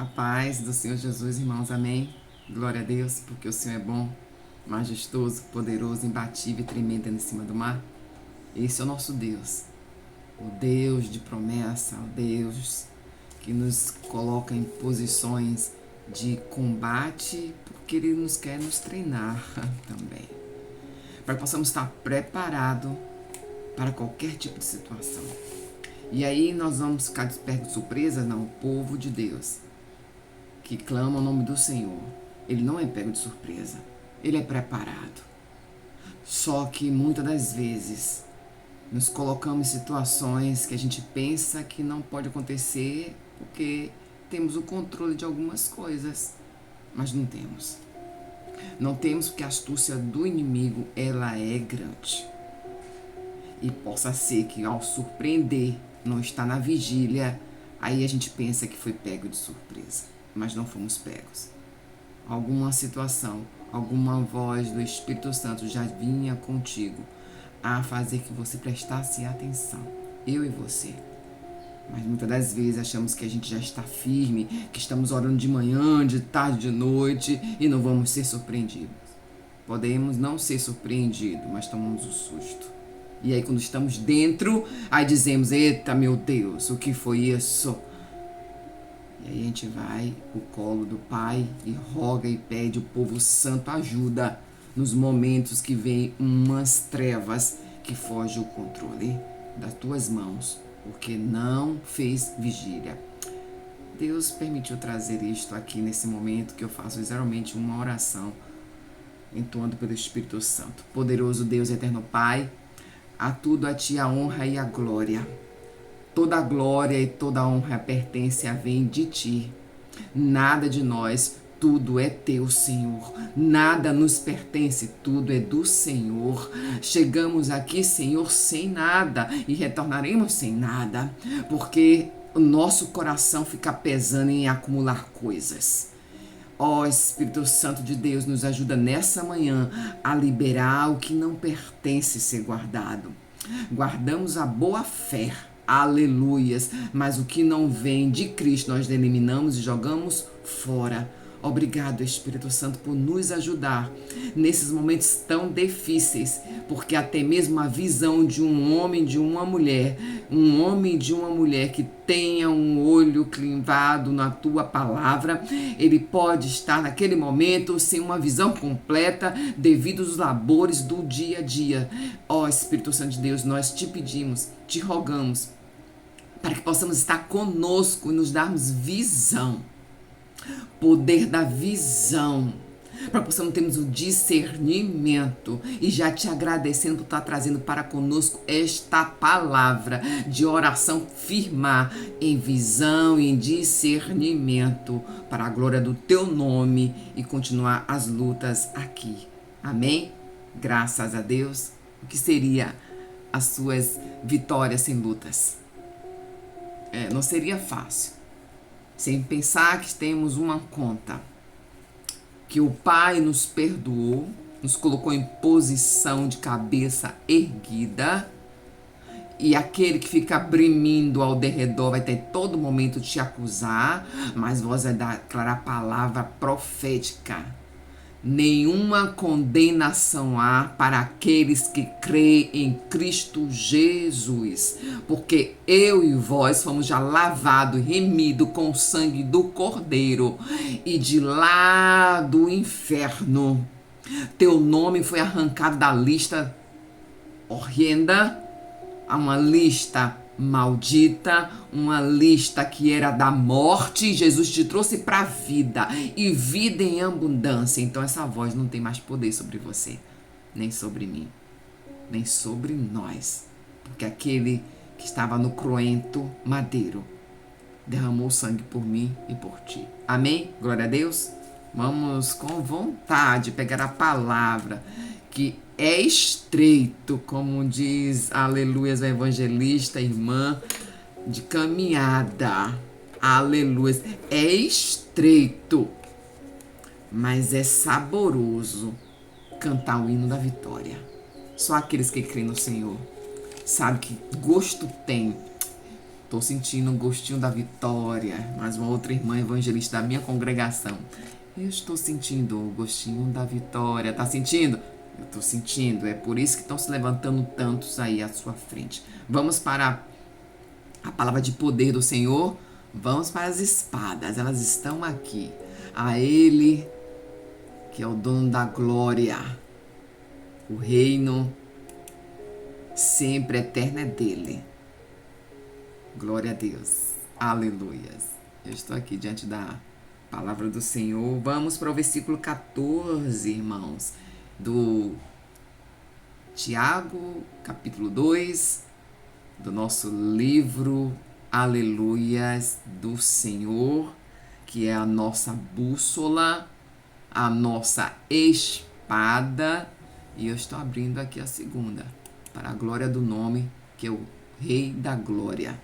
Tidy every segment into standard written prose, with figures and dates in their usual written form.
A paz do Senhor Jesus, irmãos, amém? Glória a Deus, porque o Senhor é bom, majestoso, poderoso, imbatível e tremendo em cima do mar. Esse é o nosso Deus, o Deus de promessa, o Deus que nos coloca em posições de combate, porque Ele nos quer nos treinar também, para que possamos estar preparados para qualquer tipo de situação. E aí nós vamos ficar pegos de surpresa? Não, o povo de Deus que clama o nome do Senhor, ele não é pego de surpresa, ele é preparado. Só que muitas das vezes nos colocamos em situações que a gente pensa que não pode acontecer porque temos o controle de algumas coisas, mas não temos. Não temos porque a astúcia do inimigo, ela é grande. E possa ser que ao surpreender, não está na vigília, aí a gente pensa que foi pego de surpresa, mas não fomos pegos. Alguma situação, alguma voz do Espírito Santo já vinha contigo a fazer que você prestasse atenção, eu e você. Mas muitas das vezes achamos que a gente já está firme, que estamos orando de manhã, de tarde, de noite e não vamos ser surpreendidos. Podemos não ser surpreendidos, mas tomamos o susto. E aí quando estamos dentro, aí dizemos, eita meu Deus, o que foi isso? E aí a gente vai pro colo do Pai e roga e pede o povo santo ajuda nos momentos que vem umas trevas que foge o controle das tuas mãos, porque não fez vigília. Deus permitiu trazer isto aqui nesse momento que eu faço geralmente uma oração entoando pelo Espírito Santo. Poderoso Deus, eterno Pai, a tudo a Ti a honra e a glória. Toda a glória e toda a honra pertence a vem de Ti. Nada de nós, tudo é Teu, Senhor. Nada nos pertence, tudo é do Senhor. Chegamos aqui, Senhor, sem nada e retornaremos sem nada, porque o nosso coração fica pesando em acumular coisas. Ó Espírito Santo de Deus, nos ajuda nessa manhã a liberar o que não pertence ser guardado. Guardamos a boa fé, aleluias, mas o que não vem de Cristo nós eliminamos e jogamos fora. Obrigado, Espírito Santo, por nos ajudar nesses momentos tão difíceis, porque até mesmo a visão de um homem, de uma mulher, um homem de uma mulher que tenha um olho clivado na tua palavra, ele pode estar naquele momento sem uma visão completa devido aos labores do dia a dia. Ó Espírito Santo de Deus, nós te pedimos, te rogamos, para que possamos estar conosco e nos darmos visão. Poder da visão, para que possamos termos o discernimento, e já te agradecendo por estar trazendo para conosco esta palavra de oração, firmar em visão e em discernimento para a glória do teu nome e continuar as lutas aqui. Amém? Graças a Deus. O que seria as suas vitórias sem lutas? Não seria fácil. Sem pensar que temos uma conta, que o Pai nos perdoou, nos colocou em posição de cabeça erguida, e aquele que fica bremindo ao derredor vai ter todo momento te acusar, mas vós vai declarar a palavra profética. Nenhuma condenação há para aqueles que creem em Cristo Jesus, porque eu e vós fomos já lavados e remidos com o sangue do Cordeiro, e de lá do inferno teu nome foi arrancado da lista horrenda, a uma lista maldita, uma lista que era da morte. Jesus te trouxe para a vida e vida em abundância. Então essa voz não tem mais poder sobre você, nem sobre mim, nem sobre nós, porque aquele que estava no cruento madeiro derramou sangue por mim e por ti. Amém? Glória a Deus. Vamos com vontade pegar a palavra que é estreito, como diz, aleluias, a evangelista, irmã de caminhada, aleluias, é estreito, mas é saboroso cantar o hino da vitória. Só aqueles que creem no Senhor sabem que gosto tem Tô sentindo um gostinho da vitória. Mais uma outra irmã evangelista da minha congregação. Eu estou sentindo o gostinho da vitória. Tá sentindo? Eu tô sentindo. É por isso que estão se levantando tantos aí à sua frente. Vamos para a palavra de poder do Senhor. Vamos para as espadas. Elas estão aqui. A Ele, que é o dono da glória. O reino sempre eterno é dele. Glória a Deus. Aleluias. Eu estou aqui diante da palavra do Senhor. Vamos para o versículo 14, irmãos, do Tiago, capítulo 2, do nosso livro Aleluias do Senhor, que é a nossa bússola, a nossa espada. E eu estou abrindo aqui a segunda, para a glória do nome, que é o Rei da Glória.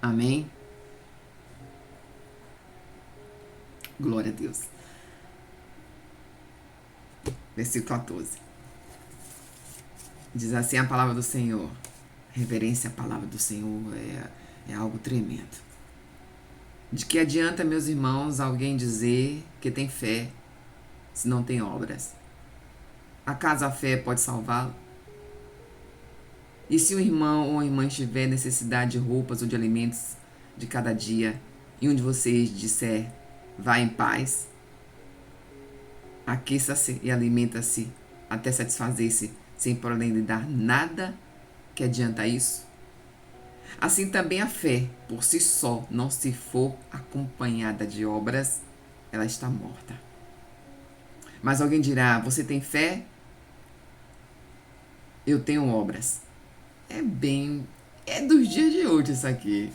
Amém? Glória a Deus. Versículo 14. Diz assim a palavra do Senhor. Reverência à palavra do Senhor é algo tremendo. De que adianta, meus irmãos, alguém dizer que tem fé se não tem obras? Acaso a fé pode salvá-lo? E se um irmão ou uma irmã tiver necessidade de roupas ou de alimentos de cada dia, e um de vocês disser, vá em paz, aqueça-se e alimenta-se até satisfazer-se, sem porém lhe dar nada, que adianta isso? Assim também a fé, por si só, não se for acompanhada de obras, ela está morta. Mas alguém dirá, você tem fé? Eu tenho obras. É dos dias de hoje isso aqui.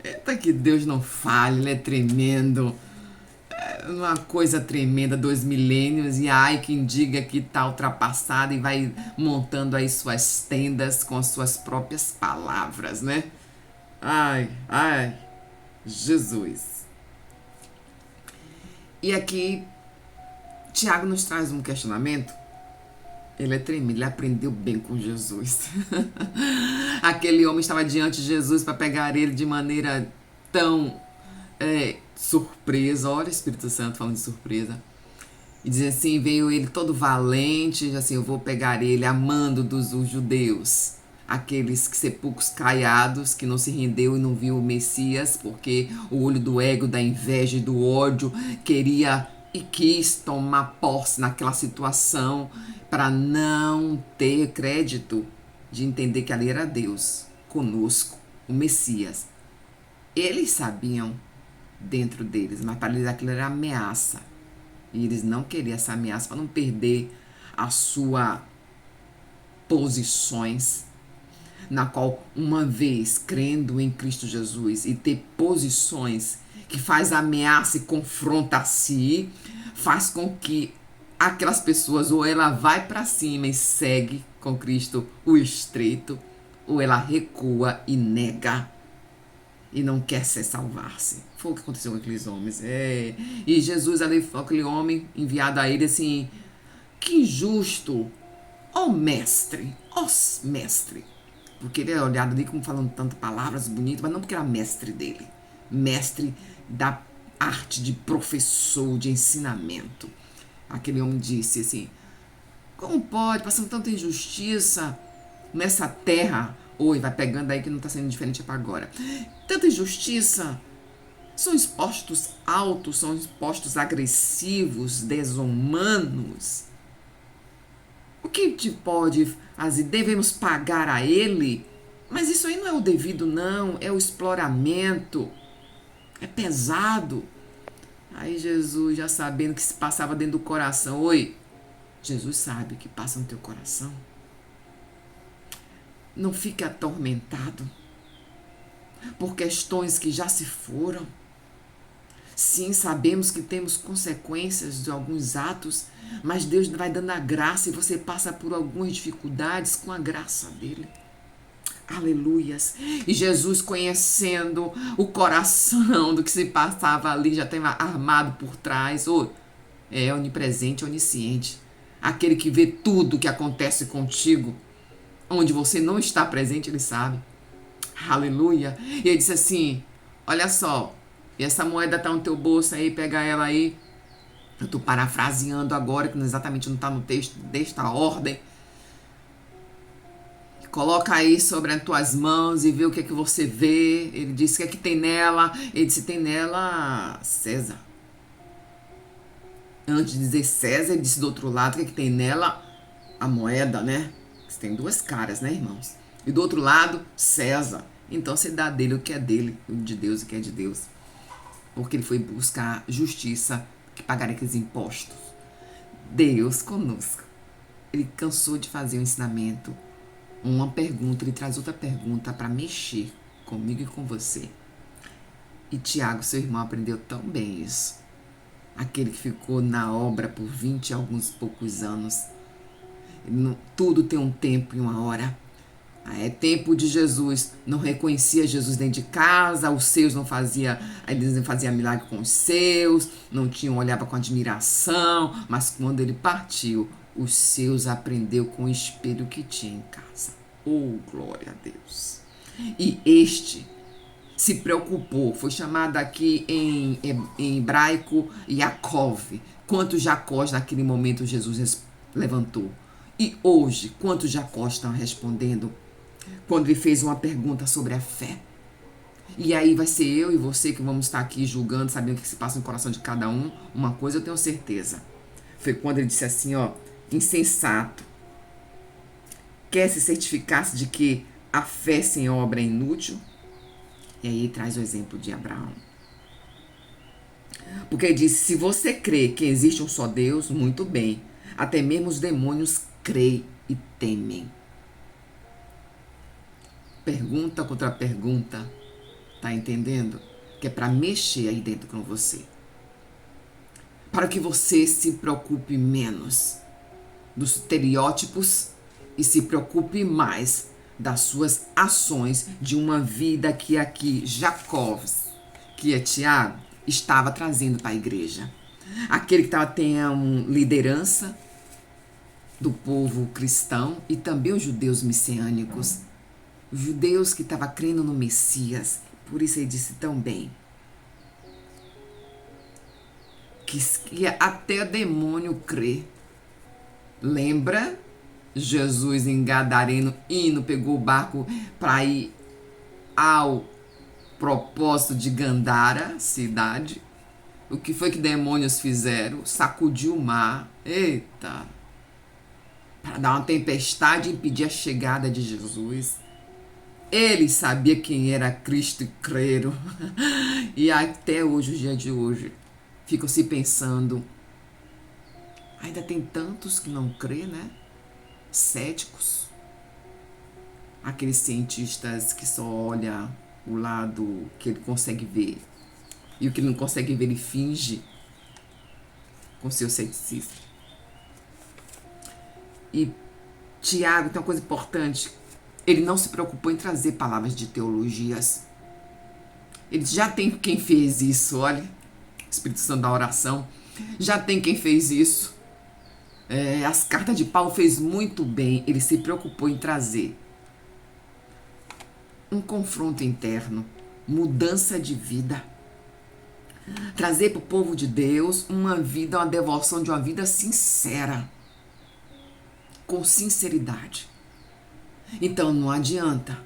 Eita, que Deus não falha, Ele é tremendo. É uma coisa tremenda, 2 milênios, e ai quem diga que está ultrapassado e vai montando aí suas tendas com as suas próprias palavras, né? Ai, Jesus. E aqui, Tiago nos traz um questionamento. Ele é tremendo, ele aprendeu bem com Jesus. Aquele homem estava diante de Jesus para pegar ele de maneira tão surpresa. Olha o Espírito Santo falando de surpresa. E diz assim, veio ele todo valente, assim, eu vou pegar ele, amando dos judeus. Aqueles sepulcros caiados, que não se rendeu e não viu o Messias, porque o olho do ego, da inveja e do ódio queria e quis tomar posse naquela situação para não ter crédito de entender que ali era Deus conosco, o Messias. Eles sabiam dentro deles, mas para eles aquilo era ameaça. E eles não queriam essa ameaça para não perder as suas posições, na qual, uma vez crendo em Cristo Jesus e ter posições que faz ameaça e confronta a si, faz com que aquelas pessoas, ou ela vai para cima e segue com Cristo o estreito, ou ela recua e nega e não quer se salvar-se. Foi o que aconteceu com aqueles homens. E Jesus ali falou, aquele homem enviado a ele assim, que injusto, ó mestre, porque ele é olhado ali como falando tantas palavras bonitas, mas não porque era mestre dele, mestre da arte de professor, de ensinamento. Aquele homem disse assim, como pode, passando tanta injustiça nessa terra? Oi, vai pegando aí que não está sendo diferente para agora. Tanta injustiça, são impostos altos, são impostos agressivos, desumanos. O que te pode fazer? Devemos pagar a ele? Mas isso aí não é o devido, não, é o exploramento. É pesado. Aí Jesus, já sabendo que se passava dentro do coração, oi, Jesus sabe o que passa no teu coração. Não fique atormentado por questões que já se foram. Sim, sabemos que temos consequências de alguns atos, mas Deus vai dando a graça e você passa por algumas dificuldades com a graça dele. Aleluias. E Jesus, conhecendo o coração do que se passava ali, já estava armado por trás. É onipresente, onisciente. Aquele que vê tudo que acontece contigo. Onde você não está presente, ele sabe. Aleluia. E ele disse assim: olha só, e essa moeda tá no teu bolso aí, pega ela aí. Eu tô parafraseando agora, que exatamente não tá no texto desta ordem. Coloca aí sobre as tuas mãos e vê o que é que você vê. Ele disse: o que é que tem nela? Ele disse: tem nela César. Antes de dizer César, ele disse do outro lado: o que é que tem nela? A moeda, né? Tem duas caras, né, irmãos? E do outro lado, César. Então você dá dele o que é dele, o de Deus o que é de Deus. Porque ele foi buscar justiça, que pagaria aqueles impostos. Deus conosco. Ele cansou de fazer o ensinamento. Uma pergunta, ele traz outra pergunta para mexer comigo e com você. E Tiago, seu irmão, aprendeu tão bem isso. Aquele que ficou na obra por 20 e alguns poucos anos. Tudo tem um tempo e uma hora. É tempo de Jesus, não reconhecia Jesus dentro de casa, os seus não fazia, eles não faziam milagre com os seus, não tinham, olhava com admiração, mas quando ele partiu, os seus aprendeu com o espelho que tinha em casa. Oh, glória a Deus! E este se preocupou, foi chamado aqui em hebraico Yaakov. Quantos Jacós naquele momento Jesus levantou? E hoje, quantos Jacós estão respondendo? Quando ele fez uma pergunta sobre a fé. E aí vai ser eu e você que vamos estar aqui julgando, sabendo o que se passa no coração de cada um. Uma coisa eu tenho certeza. Foi quando ele disse assim, ó, insensato. Quer se certificar-se de que a fé sem obra é inútil? E aí ele traz o exemplo de Abraão. Porque ele disse, se você crê que existe um só Deus, muito bem. Até mesmo os demônios creem e temem. Pergunta contra pergunta, tá entendendo? Que é para mexer aí dentro com você. Para que você se preocupe menos dos estereótipos e se preocupe mais das suas ações de uma vida que aqui Jacó, que é Tiago, estava trazendo para a igreja. Aquele que tem liderança do povo cristão e também os judeus messiânicos. Os judeus que estavam crendo no Messias. Por isso ele disse tão bem. Que até demônio crê. Lembra? Jesus em Gadareno pegou o barco para ir ao propósito de Gandara, cidade. O que foi que demônios fizeram? Sacudiu o mar. Eita! Para dar uma tempestade e impedir a chegada de Jesus. Ele sabia quem era Cristo e creram. E até hoje, o dia de hoje, ficam se pensando, ainda tem tantos que não crê, né? Céticos. Aqueles cientistas que só olham o lado que ele consegue ver. E o que ele não consegue ver, ele finge com seu ceticismo. E Tiago tem uma coisa importante. Ele não se preocupou em trazer palavras de teologias. Ele já tem quem fez isso, olha. Espírito Santo da oração. Já tem quem fez isso. As cartas de Paulo fez muito bem. Ele se preocupou em trazer um confronto interno. Mudança de vida. Trazer para o povo de Deus uma vida, uma devoção de uma vida sincera. Com sinceridade. Então não adianta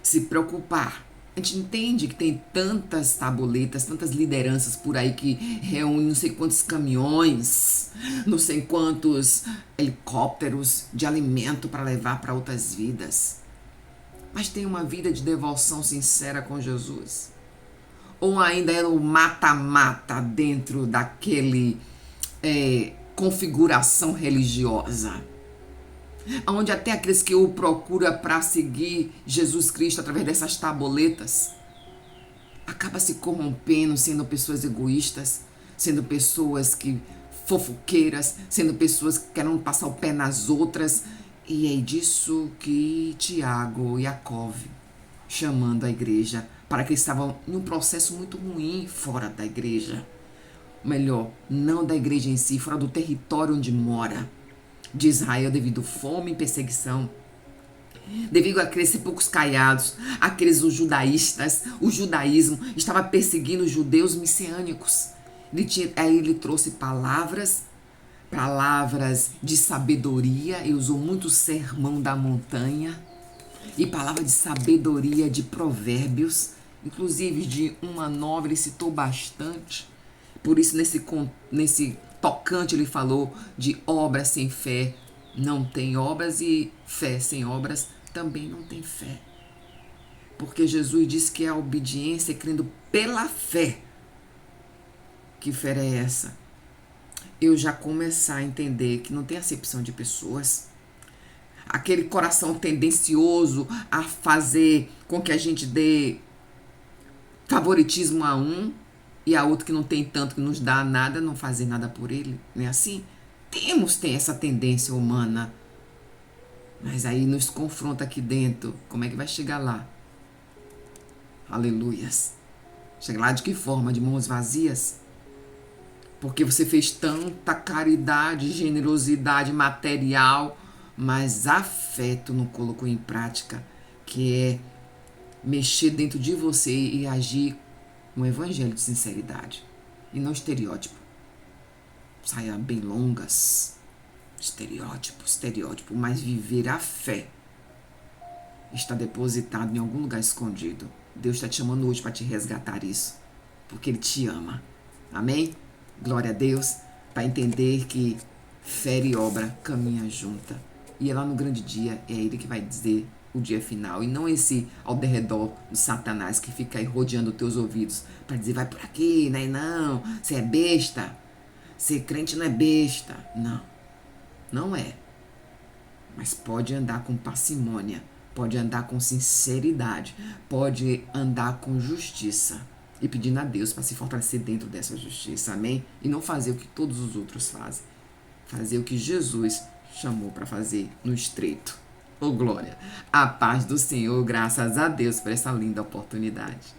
se preocupar. A gente entende que tem tantas tabuletas, tantas lideranças por aí que reúnem não sei quantos caminhões, não sei quantos helicópteros de alimento para levar para outras vidas. Mas tem uma vida de devoção sincera com Jesus? Ou ainda é o mata-mata dentro daquele configuração religiosa? Onde até aqueles que o procuram para seguir Jesus Cristo através dessas tabuletas acaba se corrompendo, sendo pessoas egoístas, sendo pessoas que fofoqueiras, sendo pessoas que querem passar o pé nas outras. E é disso que Tiago e Jacob, chamando a igreja, para que eles estavam em um processo muito ruim fora da igreja. Melhor, não da igreja em si, fora do território onde mora. De Israel devido à fome e perseguição. Devido àqueles sepulcros caiados, aqueles os judaístas, o judaísmo estava perseguindo os judeus messiânicos. Aí ele trouxe palavras de sabedoria, e usou muito sermão da montanha, e palavra de sabedoria de provérbios, inclusive de 1:9 ele citou bastante. Por isso nesse tocante ele falou de obras sem fé não tem obras, e fé sem obras também não tem fé. Porque Jesus disse que a obediência é crendo pela fé. Que fé é essa? Eu já começar a entender que não tem acepção de pessoas. Aquele coração tendencioso a fazer com que a gente dê favoritismo a um e a outro que não tem tanto, que nos dá nada, não fazer nada por ele. Não é assim? Tem essa tendência humana. Mas aí nos confronta aqui dentro. Como é que vai chegar lá? Aleluias. Chega lá de que forma? De mãos vazias? Porque você fez tanta caridade, generosidade material, mas afeto não colocou em prática, que é mexer dentro de você e agir no evangelho de sinceridade e não estereótipo. Saia bem longas, estereótipo, mas viver a fé está depositado em algum lugar escondido. Deus está te chamando hoje para te resgatar isso, porque Ele te ama. Amém? Glória a Deus, para entender que fé e obra caminham juntas. E é lá no grande dia, é Ele que vai dizer o dia final, e não esse ao derredor do Satanás que fica aí rodeando os teus ouvidos para dizer, vai por aqui, né? Não, você é besta. Ser crente não é besta. Não, não é. Mas pode andar com parcimônia, pode andar com sinceridade, pode andar com justiça e pedindo a Deus para se fortalecer dentro dessa justiça, amém? E não fazer o que todos os outros fazem, fazer o que Jesus chamou para fazer no estreito. Oh, glória! A paz do Senhor, graças a Deus por essa linda oportunidade.